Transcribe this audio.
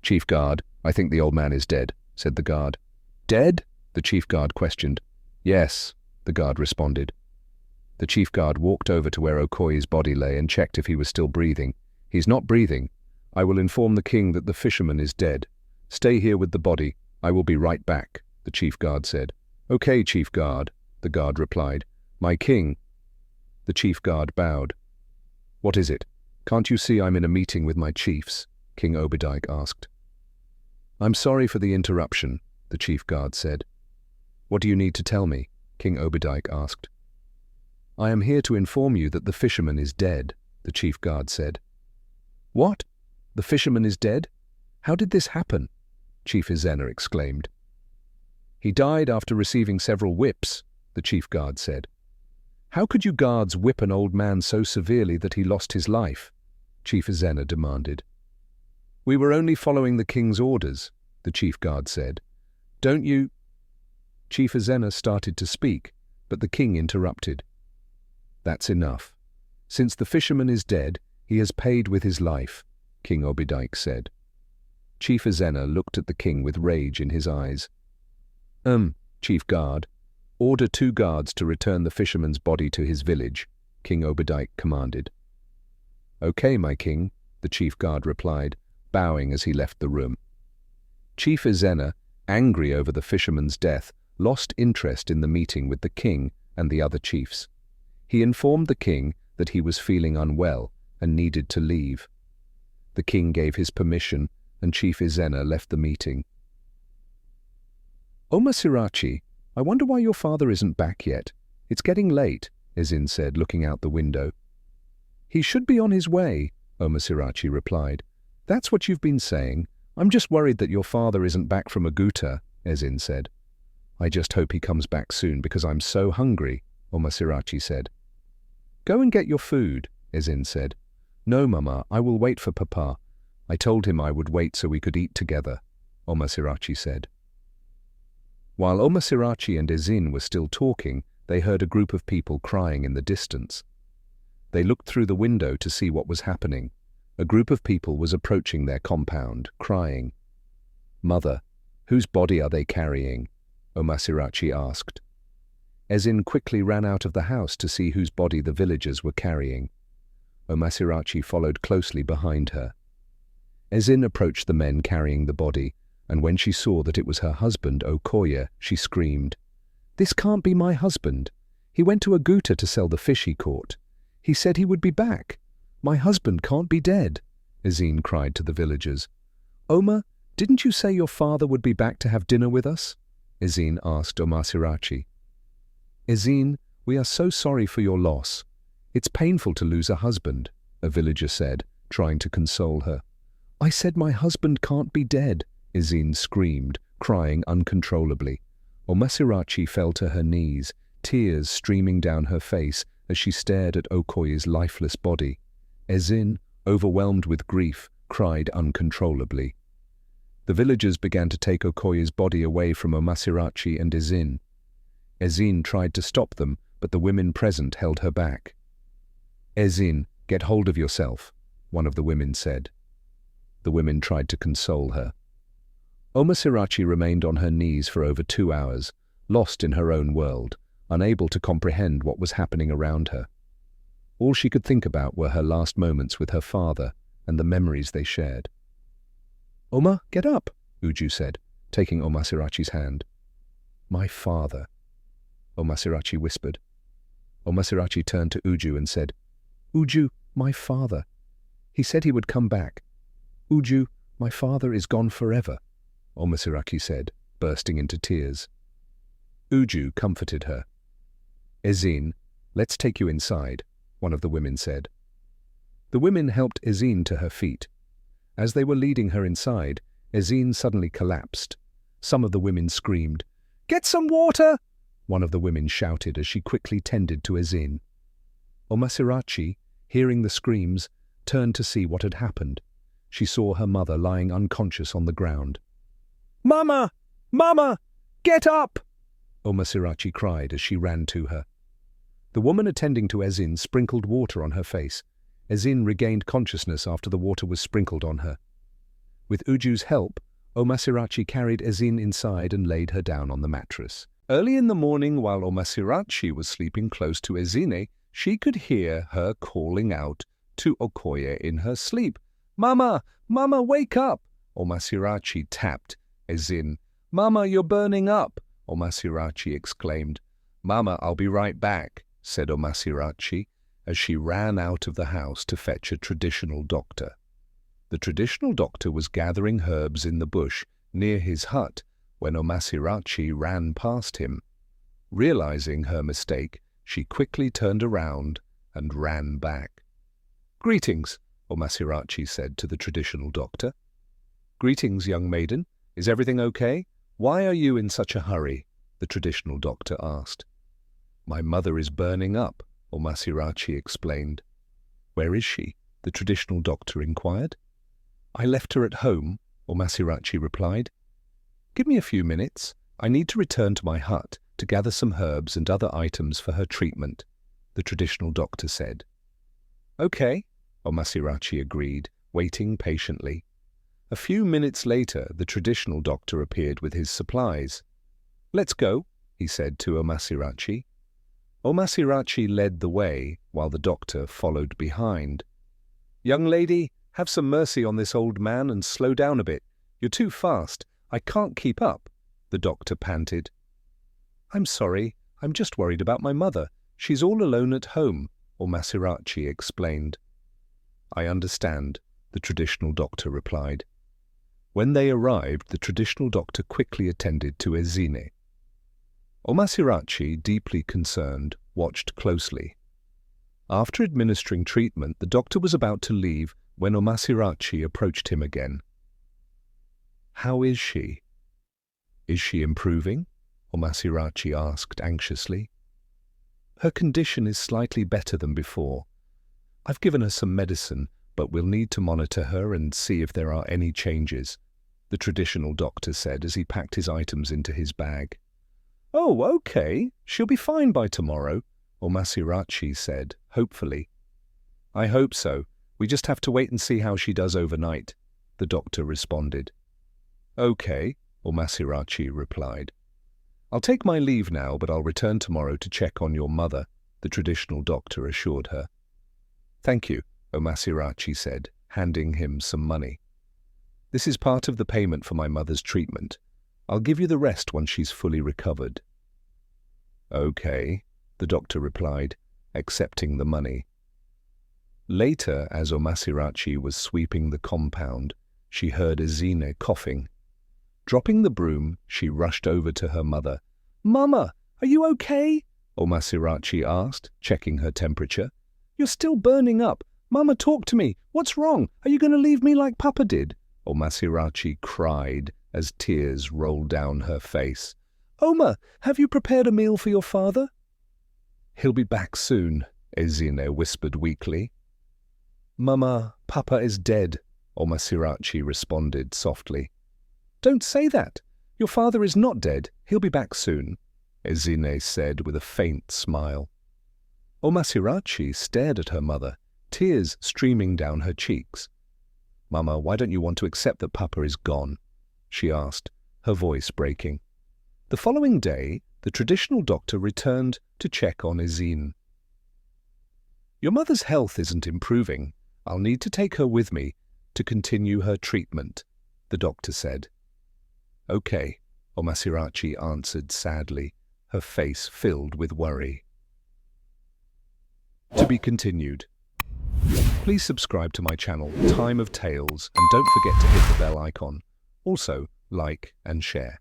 "Chief Guard, I think the old man is dead," said the guard. "Dead?" the chief guard questioned. "Yes," the guard responded. The chief guard walked over to where Okoye's body lay and checked if he was still breathing. "He's not breathing. I will inform the king that the fisherman is dead. Stay here with the body. I will be right back," the chief guard said. "Okay, chief guard," the guard replied. "My king." The chief guard bowed. "What is it? Can't you see I'm in a meeting with my chiefs?" King Obadiah asked. "I'm sorry for the interruption," the chief guard said. "What do you need to tell me?" King Obadiah asked. "I am here to inform you that the fisherman is dead," the chief guard said. "What? The fisherman is dead? How did this happen?" Chief Ezena exclaimed. "He died after receiving several whips," the chief guard said. "How could you guards whip an old man so severely that he lost his life?" Chief Ezena demanded. "We were only following the king's orders," the chief guard said. "Don't you—" Chief Ezena started to speak, but the king interrupted. "That's enough. Since the fisherman is dead, he has paid with his life," King Obadiah said. Chief Ezena looked at the king with rage in his eyes. Chief Guard, order 2 guards to return the fisherman's body to his village," King Obadiah commanded. "Okay, my king," the chief guard replied, bowing as he left the room. Chief Ezena, angry over the fisherman's death, lost interest in the meeting with the king and the other chiefs. He informed the king that he was feeling unwell and needed to leave. The king gave his permission, and Chief Ezena left the meeting. "Omar Sirachi, I wonder why your father isn't back yet. It's getting late," Ezin said, looking out the window. "He should be on his way," Omar Sirachi replied. "That's what you've been saying. I'm just worried that your father isn't back from Aguta," Ezin said. "I just hope he comes back soon because I'm so hungry," Omar Sirachi said. "Go and get your food," Ezin said. "No, Mama, I will wait for Papa. I told him I would wait so we could eat together," Omar Sirachi said. While Omar Sirachi and Ezin were still talking, they heard a group of people crying in the distance. They looked through the window to see what was happening. A group of people was approaching their compound, crying. "Mother, whose body are they carrying?" Omar Sirachi asked. Ezin quickly ran out of the house to see whose body the villagers were carrying. Omar Sirachi followed closely behind her. Ezin approached the men carrying the body, and when she saw that it was her husband, Okoye, she screamed, "This can't be my husband. He went to Aguta to sell the fish he caught. He said he would be back. My husband can't be dead," Ezin cried to the villagers. "Omar, didn't you say your father would be back to have dinner with us?" Ezin asked Omar Sirachi. "Ezin, we are so sorry for your loss. It's painful to lose a husband," a villager said, trying to console her. "I said my husband can't be dead," Ezin screamed, crying uncontrollably. Omar Sirachi fell to her knees, tears streaming down her face as she stared at Okoye's lifeless body. Ezin, overwhelmed with grief, cried uncontrollably. The villagers began to take Okoye's body away from Omar Sirachi and Ezin. Ezin tried to stop them, but the women present held her back. "Ezin, get hold of yourself," one of the women said. The women tried to console her. Omar Sirachi remained on her knees for over 2 hours, lost in her own world, unable to comprehend what was happening around her. All she could think about were her last moments with her father and the memories they shared. "Omar, get up," Uju said, taking Omar Sirachi's hand. "My father," Omar Sirachi whispered. Omar Sirachi turned to Uju and said, "Uju, my father. He said he would come back. Uju, my father is gone forever," Omar Sirachi said, bursting into tears. Uju comforted her. "Ezin, let's take you inside," one of the women said. The women helped Ezin to her feet. As they were leading her inside, Ezin suddenly collapsed. Some of the women screamed, "Get some water!" One of the women shouted as she quickly tended to Ezin. Omar Sirachi, hearing the screams, turned to see what had happened. She saw her mother lying unconscious on the ground. "Mama! Mama! Get up!" Omar Sirachi cried as she ran to her. The woman attending to Ezin sprinkled water on her face. Ezin regained consciousness after the water was sprinkled on her. With Uju's help, Omasirachi carried Ezine inside and laid her down on the mattress. Early in the morning, while Omasirachi was sleeping close to Ezine, she could hear her calling out to Okoye in her sleep. "Mama! Mama, wake up!" Omasirachi tapped Ezine. "Mama, you're burning up!" Omasirachi exclaimed. "Mama, I'll be right back," said Omasirachi, as she ran out of the house to fetch a traditional doctor. The traditional doctor was gathering herbs in the bush near his hut when Omasirachi ran past him. Realizing her mistake, she quickly turned around and ran back. "Greetings," Omasirachi said to the traditional doctor. "Greetings, young maiden. Is everything okay? Why are you in such a hurry?" the traditional doctor asked. "My mother is burning up," Omasirachi explained. "Where is she?" the traditional doctor inquired. "I left her at home," Omasirachi replied. "Give me a few minutes. I need to return to my hut to gather some herbs and other items for her treatment," the traditional doctor said. "Okay," Omasirachi agreed, waiting patiently. A few minutes later, the traditional doctor appeared with his supplies. "Let's go," he said to Omasirachi. Omasirachi led the way, while the doctor followed behind. "Young lady, have some mercy on this old man and slow down a bit. You're too fast. I can't keep up," the doctor panted. "I'm sorry. I'm just worried about my mother. She's all alone at home," Omasirachi explained. "I understand," the traditional doctor replied. When they arrived, the traditional doctor quickly attended to Ezine. Omasirachi, deeply concerned, watched closely. After administering treatment, the doctor was about to leave when Omasirachi approached him again. "How is she?" "Is she improving?" Omasirachi asked anxiously. "Her condition is slightly better than before. I've given her some medicine, but we'll need to monitor her and see if there are any changes," the traditional doctor said as he packed his items into his bag. "Oh, okay. She'll be fine by tomorrow," Omasirachi said, hopefully. "I hope so. We just have to wait and see how she does overnight," the doctor responded. "Okay," Omasirachi replied. "I'll take my leave now, but I'll return tomorrow to check on your mother," the traditional doctor assured her. "Thank you," Omasirachi said, handing him some money. "This is part of the payment for my mother's treatment. I'll give you the rest once she's fully recovered." "Okay," the doctor replied, accepting the money. Later, as Omasirachi was sweeping the compound, she heard Ezine coughing. Dropping the broom, she rushed over to her mother. "Mama, are you okay?" Omasirachi asked, checking her temperature. "You're still burning up. Mama, talk to me. What's wrong? Are you going to leave me like Papa did?" Omasirachi cried as tears rolled down her face. "Oma, have you prepared a meal for your father?" "He'll be back soon," Ezine whispered weakly. "Mama, Papa is dead," Omasirachi responded softly. "Don't say that. Your father is not dead. He'll be back soon," Ezine said with a faint smile. Omasirachi stared at her mother, tears streaming down her cheeks. "Mama, why don't you want to accept that Papa is gone?" she asked, her voice breaking. The following day, the traditional doctor returned to check on Ezine. "Your mother's health isn't improving. I'll need to take her with me to continue her treatment," the doctor said. "Okay," Omasirachi answered sadly, her face filled with worry. To be continued. Please subscribe to my channel, Time of Tales, and don't forget to hit the bell icon. Also, like and share.